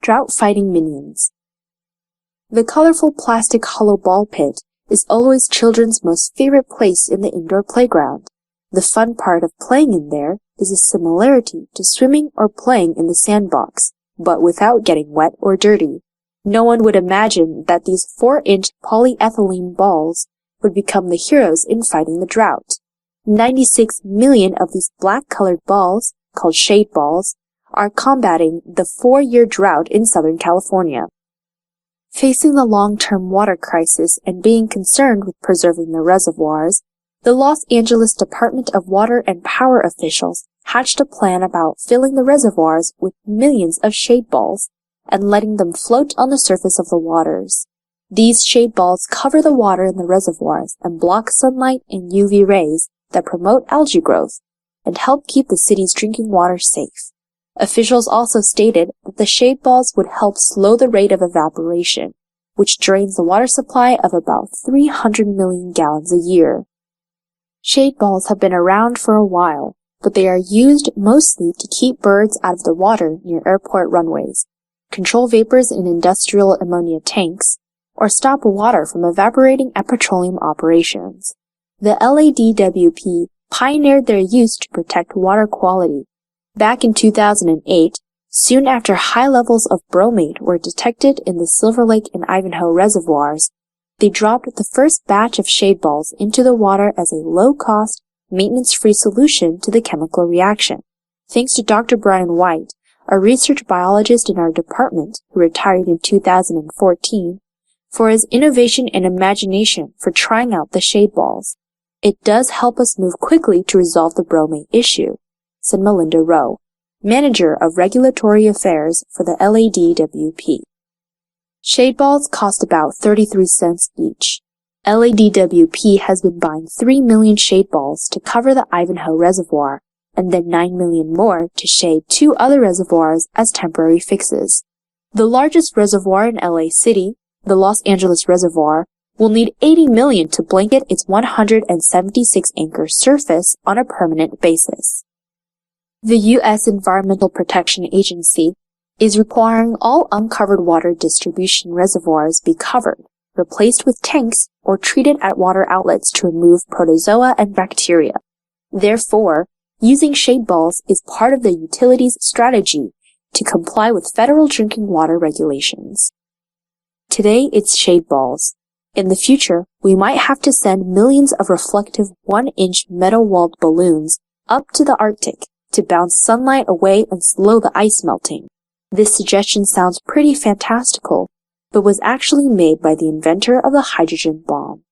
Drought-fighting minions. The colorful plastic hollow ball pit is always children's most favorite place in the indoor playground. The fun part of playing in there is a similarity to swimming or playing in the sandbox, but without getting wet or dirty. No one would imagine that these 4-inch polyethylene balls would become the heroes in fighting the drought. 96 million of these black-colored balls, called shade balls, are combating the 4-year drought in Southern California. Facing the long-term water crisis and being concerned with preserving the reservoirs, the Los Angeles Department of Water and Power officials hatched a plan about filling the reservoirs with millions of shade balls and letting them float on the surface of the waters. These shade balls cover the water in the reservoirs and block sunlight and UV rays that promote algae growth and help keep the city's drinking water safe. Officials also stated that the shade balls would help slow the rate of evaporation, which drains the water supply of about 300 million gallons a year. Shade balls have been around for a while, but they are used mostly to keep birds out of the water near airport runways, control vapors in industrial ammonia tanks, or stop water from evaporating at petroleum operations. The LADWP pioneered their use to protect water quality. Back in 2008, soon after high levels of bromate were detected in the Silver Lake and Ivanhoe reservoirs, they dropped the first batch of shade balls into the water as a low-cost, maintenance-free solution to the chemical reaction. Thanks to Dr. Brian White, a research biologist in our department who retired in 2014, for his innovation and imagination for trying out the shade balls. It does help us move quickly to resolve the bromate issue, said Melinda Rowe, Manager of Regulatory Affairs for the LADWP. Shade balls cost about 33 cents each. LADWP has been buying 3 million shade balls to cover the Ivanhoe Reservoir, and then 9 million more to shade 2 other reservoirs as temporary fixes. The largest reservoir in LA City, the Los Angeles Reservoir, will need 80 million to blanket its 176-acre surface on a permanent basis. The U.S. Environmental Protection Agency is requiring all uncovered water distribution reservoirs be covered, replaced with tanks, or treated at water outlets to remove protozoa and bacteria. Therefore, using shade balls is part of the utility's strategy to comply with federal drinking water regulations. Today, it's shade balls. In the future, we might have to send millions of reflective 1-inch metal-walled balloons up to the Arctic to bounce sunlight away and slow the ice melting. This suggestion sounds pretty fantastical, but was actually made by the inventor of the hydrogen bomb.